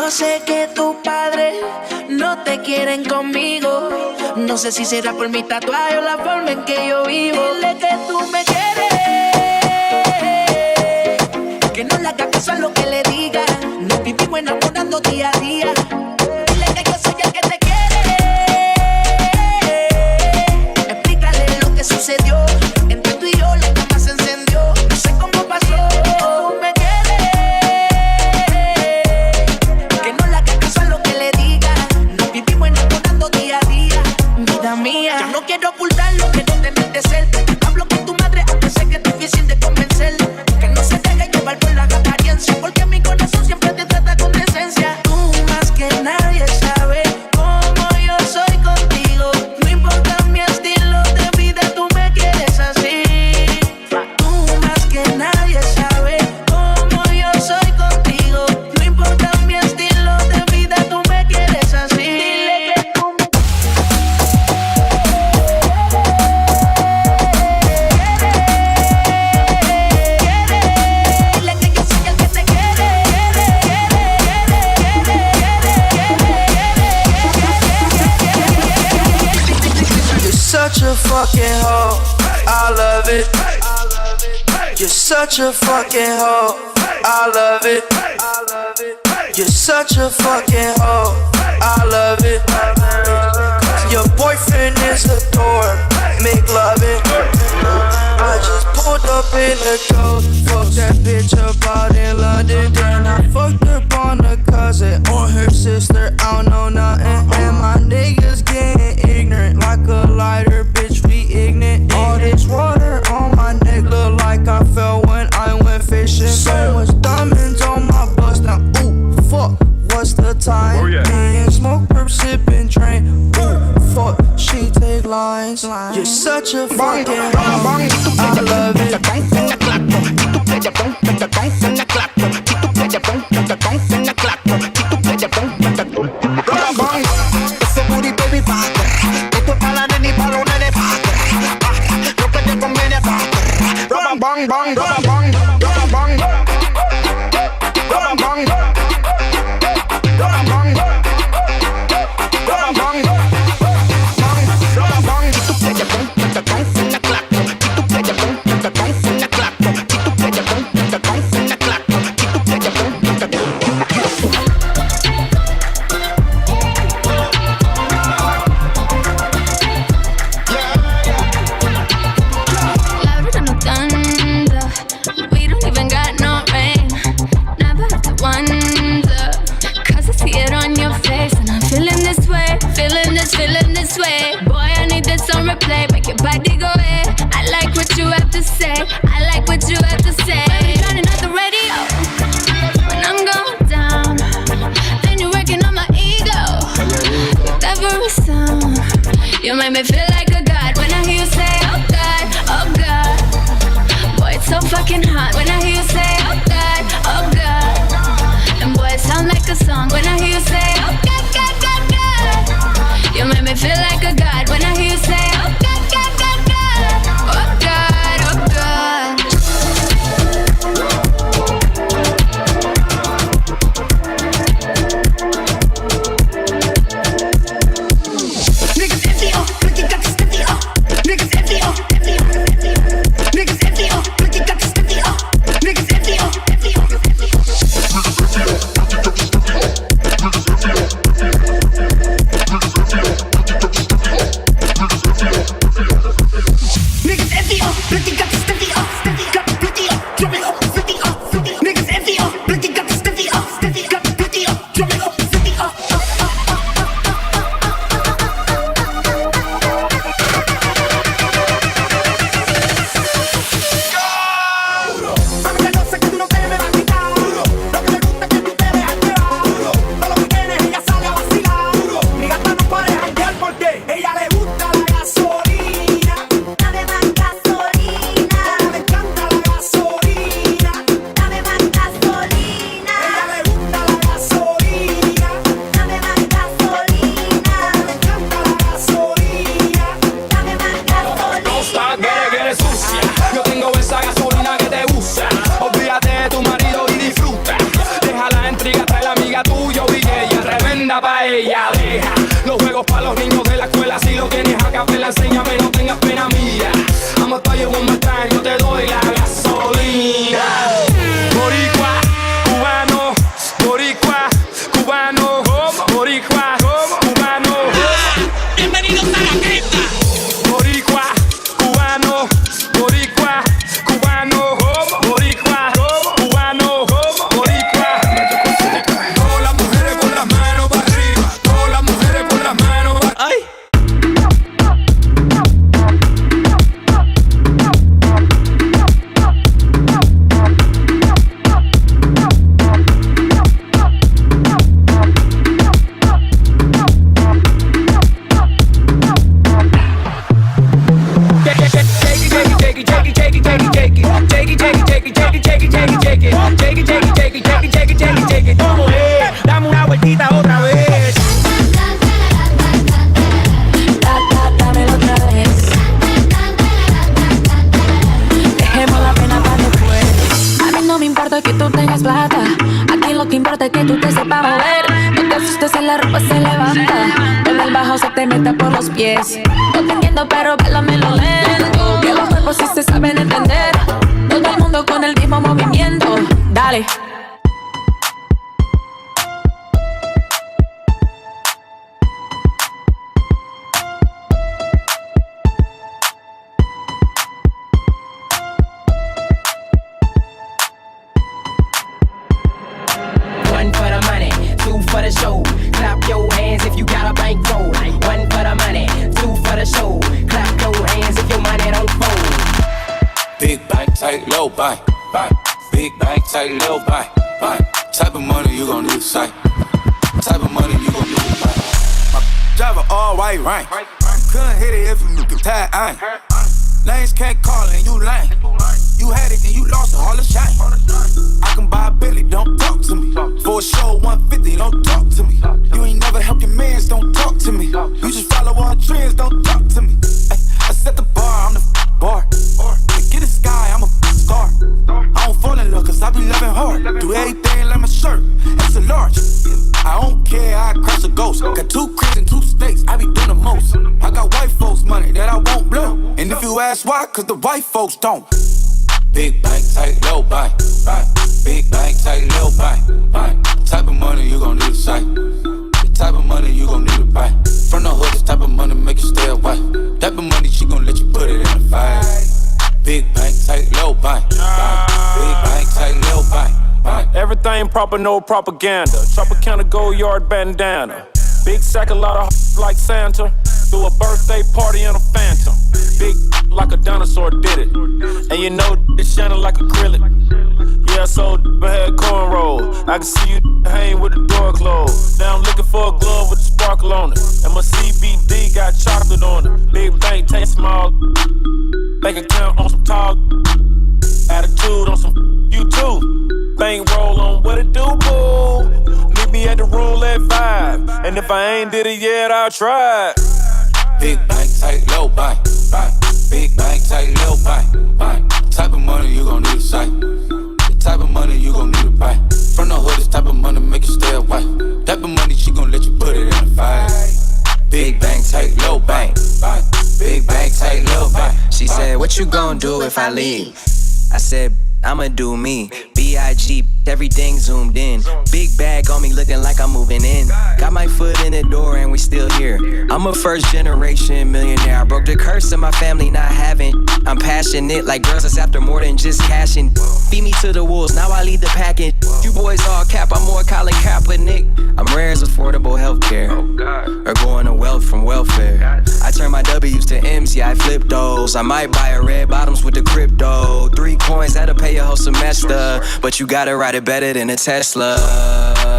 Yo sé que tus padres no te quieren conmigo. No sé si será por mi tatuaje o la forma en que yo vivo. Dile que tú me quieres, que no le hagas caso a lo que le digan. Nos vivimos enamorando día a día. Dile que yo soy el que te quiere. Explícale lo que sucedió. Entre tú y yo la cama se encendió. No sé cómo pasó. Tú me quieres, que no le hagas caso a lo que le digan. Nos vivimos enamorando día a día. Vida mía, yo no quiero ocultarlo, quiero tenerte cerca. Hablo con tu madre aunque sé que es difícil de convencer. Que no se deje llevar por la apariencia, porque mi corazón siempre te trata con decencia. Tú más que nadie sabes cómo yo soy contigo. No importa mi estilo de vida, tú me quieres así. Tú más que nadie sabes cómo yo soy contigo. No importa mi estilo de vida, tú me quieres así. Dile que tú me such a fucking hoe, I love it. You're such a fucking hoe, I love it. You're such a fucking hoe, I love it. Your boyfriend is a dork, make loving. I just pulled up in the coat, fucked that bitch up out in London. Then I fucked up on a cousin or her sister, I don't know nothing. And my niggas getting ignorant like a lighter, bitch, we ignorant. All this water on my neck look like I fell when I went fishing. So much diamonds on my bust now, ooh, fuck, what's the time? Oh, yeah. Me and smoke, perp, sippin' train, ooh, fuck, she take lines. You're such a fucking hoe, I love it. Ese booty baby pa' esto es pa' la nena y pa' los nenes pa' lo que te conviene pa' bang bang bang bang bang bang bang bang bang feeling this way. Boy, I need this on replay. Make your body go ahead. I like what you have to say. I like what you have to say. Baby, turning up the radio when I'm going down, and you're working on my ego with every sound. You make me feel like a god when I hear you say, oh God, oh God. Boy, it's so fucking hot when I hear you say, oh God, oh God. And boy, it sound like a song when I hear you say, oh God, God, God, God. You make me feel like a god when I hear you say, oh God, God, God, God. Oh God, oh God. Niggas envy, oh, look, you got the stiffy, oh. Niggas envy, oh, envy, oh, envy, oh. Niggas envy, oh, look, you got the stiffy, oh. Niggas envy, oh, envy, oh, envy, oh. importa que tú tengas plata. Aquí lo que importa es que tú te sepas mover. No te asustes si la ropa se levanta. Cuando el bajo se te meta por los pies. No te entiendo, pero báilamelo lento. Que los cuerpos sí se saben entender. Todo el mundo con el mismo movimiento. Dale. For the show, clap your hands if you got a bankroll. One for the money, two for the show. Clap your hands if your money don't fold. Big bank, tight, low bank, bank. Big bank, tight, low bank, bank. Type of money you gon' need a sight. Type of money you gon' need a sight. My driver all white rank. Couldn't hit it if you could tie ain't. Lanes can't call and you lame. You had it and you lost it, all the shine. I can buy a Billy, don't talk to me. For a show 150, don't talk to me. You ain't never helped your mans, don't talk to me. You just follow all trends, don't talk to me. I set the bar, I'm the bar. To get the sky, I'm a star. I don't fall in love cause I be loving hard. Do everything like my shirt, it's a large. I don't care, I crash a ghost. Got 2 cribs in 2 states, I be doing the most. I got white folks money that I won't blow. And if you ask why, cause the white folks don't. Big bank, tight, low bank, bank. Big bank, tight, low bank, bank. Type of money you gon' need a sight. The type of money you gon' need to buy. From the hood, this type of money make you stay away. Type of money she gon' let you put it in a fight. Big bank, tight, low bank, bank. Big bank, tight, low bank, bank. Everything proper, no propaganda. Tropicana gold yard bandana. Big sack, a lot of like Santa. Do a birthday party in a phantom. Big like a dinosaur did it. And you know it's shining like acrylic. Yeah, so I had cornrow. I can see you hang with the door closed. Now I'm looking for a glove with a sparkle on it. And my CBD got chocolate on it. Big bank, take small. Bank account on some tall. Attitude on some you too. Bank roll on what it do, boo. Meet me at the roulette vibe. And if I ain't did it yet, I'll try. Big bank, tight, low bank, bank. Big bank, tight, low bank, bank. Type of money you gon' need a sight. The type of money you gon' need to buy. From the hood, this type of money make you stay away. Type of money she gon' let you put it in a fight. Big bank, tight, low bank, bank. Big bank, tight, low bank. She said, what you gon' do if I leave? I said, I'ma do me. B.I.G. Everything zoomed in. Big bag on me looking like I'm moving in. Got my foot in the door and we still here. I'm a first generation millionaire. I broke the curse of my family not having. I'm passionate like girls that's after more than just cashing. Feed me to the wolves, now I lead the package. You boys all cap, I'm more Colin Kaepernick. I'm rare as affordable healthcare. Or going to wealth from welfare. I turn my W's to M's, yeah I flip those. I might buy a red bottoms with the crypto. 3 coins, that'll pay your whole semester. But you gotta ride it better than a Tesla.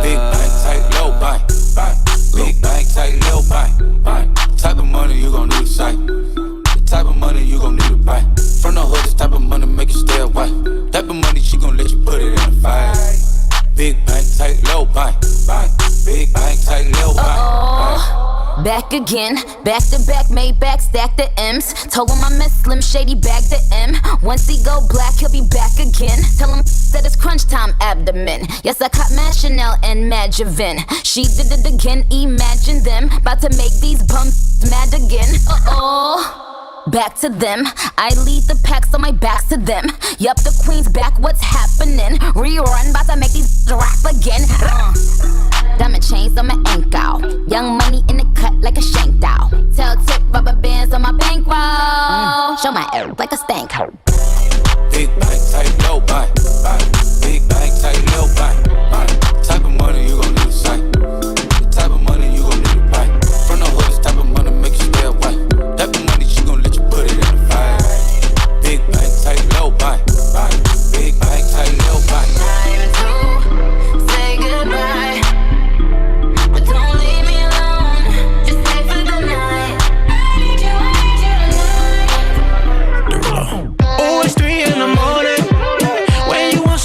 Big bank, tight, low bank, bank. Big bank, tight, low bank, bank. Type of money you gon' need a sight. The type of money you gon' need to buy. From the hood, this type of money make you stay away. Type of money she gon' let you put it in a fight. Big bank, tight, low bank, bank. Big bank, tight, low bank, bank. Back again, back to back, made back, stack the M's. Told him I miss Slim Shady, bag the M. Once he go black, he'll be back again. Tell him that it's crunch time abdomen. Yes, I caught Mad Chanel and Mad Javin. She did it again, imagine them. About to make these bums mad again. Back to them, I lead the pack so my back's to them. Yup, the queen's back, what's happening? Rerun, about to make these rap again. Diamond chains on my ankle. Young money in the cut like a shank doll. Tell tip rubber bands on my bankroll. Show my air like a stank. Big bank, tight, low bank, bank. Big bank, tight, low bank, bank. Type of money you gon' need a sight. The type of money you gon' need to buy. From the hood, this type of money make you stay away. Type of money she gon' let you put it in a fight. Big bank, tight, low bank, bank. Big bank, tight, low bank. Time to say goodbye. Oh, it's 3 in the morning. When you want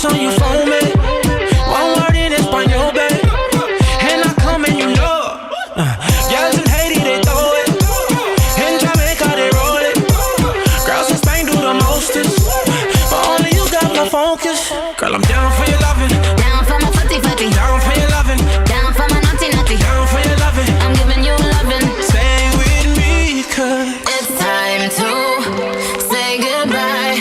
Girl, I'm down for your loving. Down for my footy footy. Down for your loving. Down for my naughty naughty. Down for your loving. I'm giving you loving. Stay with me, cause It's time to say goodbye,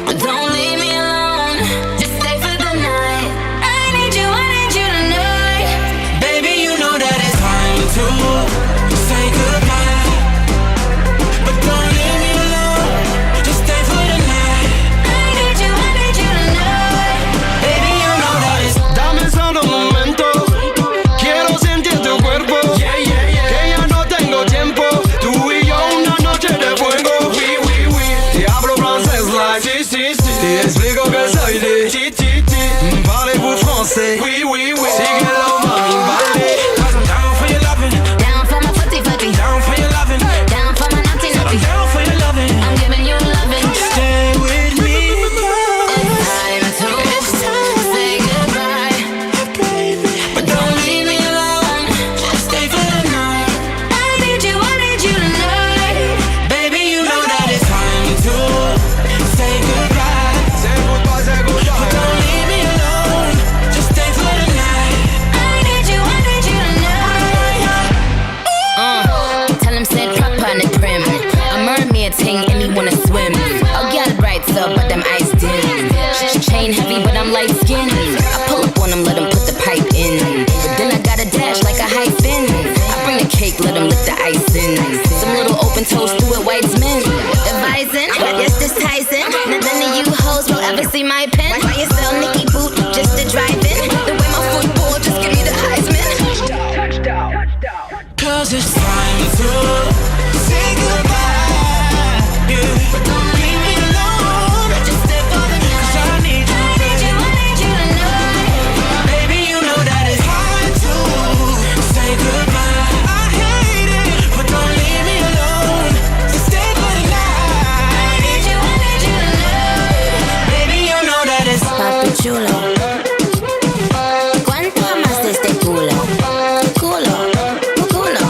but don't leave me alone. Just stay for the night. I need you tonight. baby, you know that it's time to say goodbye. But don't leave me alone. Just stay for the night. I need you tonight. Baby, you know that it's Dame solo un momento. Quiero sentir tu cuerpo. yeah, yeah, yeah. Que ya no tengo tiempo. Tú y yo una noche de fuego. Oui, oui, oui. Te hablo francés like Si, si, si. Te explico que soy de Ti, ti, ti. Parlez-vous français? Oui, oui, oui. Síguelo, mami, baile. Cause I'm down for your loving. Down for my footy footy. Down for your loving. Down for my naughty naughty. I'm down for your loving. I'm giving you loving. Stay with me. It's time to say goodbye, but don't leave me alone. Just stay for the night. I need you tonight. Baby, you know that it's time to say goodbye. Say goodbye, say But goodbye. don't leave me alone. Just stay for the night. I need you tonight. Tell him said proper on the prim. A mermaid thing and he wanna swim. Oh, girl bright so but them eyes dim. Chain heavy but I'm light skinned. I pull up on him, let him put the pipe in. But then I gotta dash like a hyphen. I bring the cake, let him lick the icing. Some little open toast to it, white men. Advising, yes this Tyson. None of you hoes will ever see my pen. Why you sell Nicky boot just to drive in? The way my football just give me the Heisman. Cause it's time to say goodbye. Yeah. But don't leave me alone. Just stay for the night. Cause I need you. I need you tonight. Baby, you know that it's hard to say goodbye. I hate it. But don't leave me alone. Just stay for the night. I need you tonight. Baby, you know that it's Papi chulo, ¿cuánto amas este culo? Culo, culo,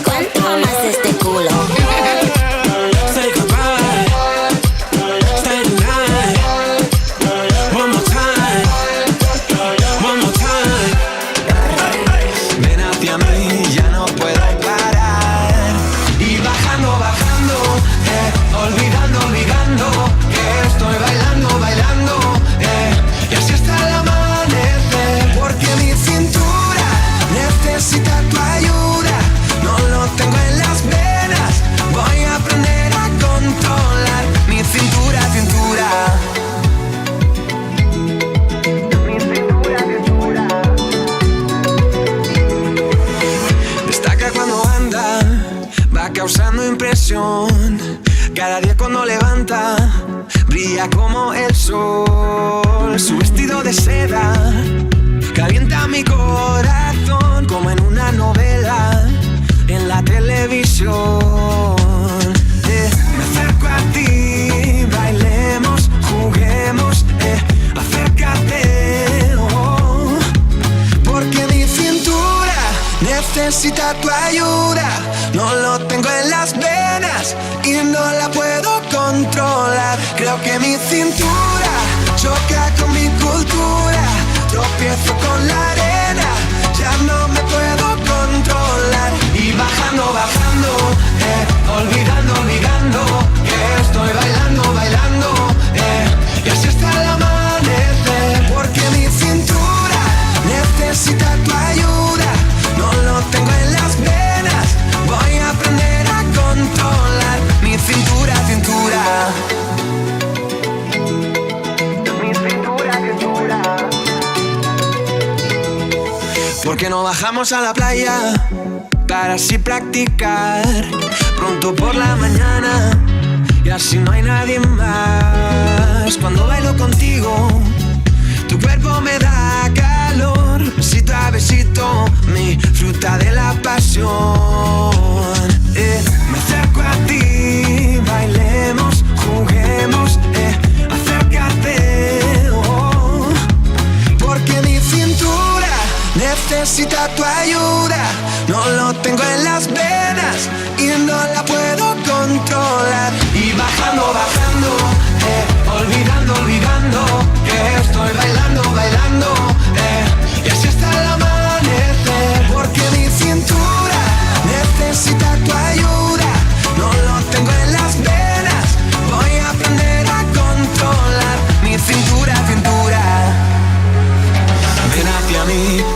¿cuánto amas este culo? say goodbye. Stay tonight. One more time. One more time. Ven hacia mí, ya no puedo parar. Y bajando, bajando, olvidando, olvidando, que estoy bailando, bailando, y así hasta el amanecer. Porque mi cintura necesita tu ayuda. No lo tengo en las venas. Voy a aprender a controlar mi cintura, cintura. Mi cintura, cintura. Destaca cuando anda, va causando impresión. Cada día cuando levanta, brilla como el sol. Su vestido de seda calienta mi corazón como en una novela en la televisión. Me acerco a ti, bailemos, juguemos, acércate, oh. Porque mi cintura necesita tu ayuda. No lo tengo en las venas y no la puedo controlar. Creo que mi cintura choca con mi cultura. Tropiezo con la arena, ya no me puedo controlar. Y bajando, bajando, olvidando, olvidando, que estoy bailando, bailando, y así hasta el amanecer. Porque mi cintura necesita tu ayuda. No lo tengo en las venas. Voy a aprender a controlar mi cintura, cintura. Mi cintura, cintura. Porque no bajamos a la playa para así practicar pronto por la mañana y así no hay nadie más. Cuando bailo contigo, tu cuerpo me da calor. Besito a besito, mi fruta de la pasión. Me acerco a ti, bailemos, juguemos, acércate, oh. Porque mi cintura necesita tu ayuda. No lo tengo en las venas y no la puedo controlar. Y bajando, bajando, olvidando, olvidando que estoy bailando, bailando, y así hasta el amanecer. Porque mi cintura necesita tu ayuda, no lo tengo en las venas, voy a aprender a controlar mi cintura, cintura.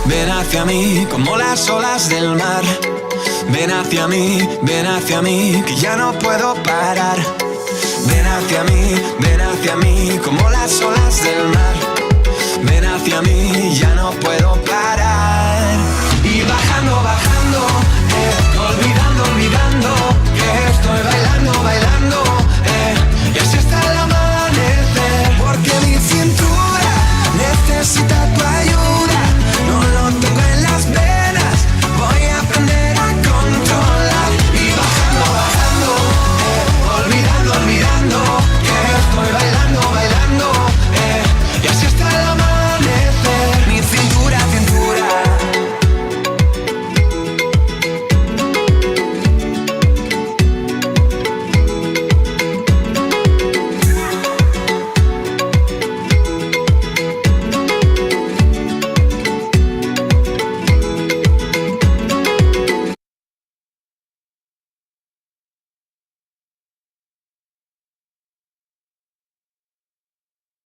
Ven hacia mí, como las olas del mar. Ven hacia mí, que ya no puedo parar. Ven hacia mí, como las olas del mar.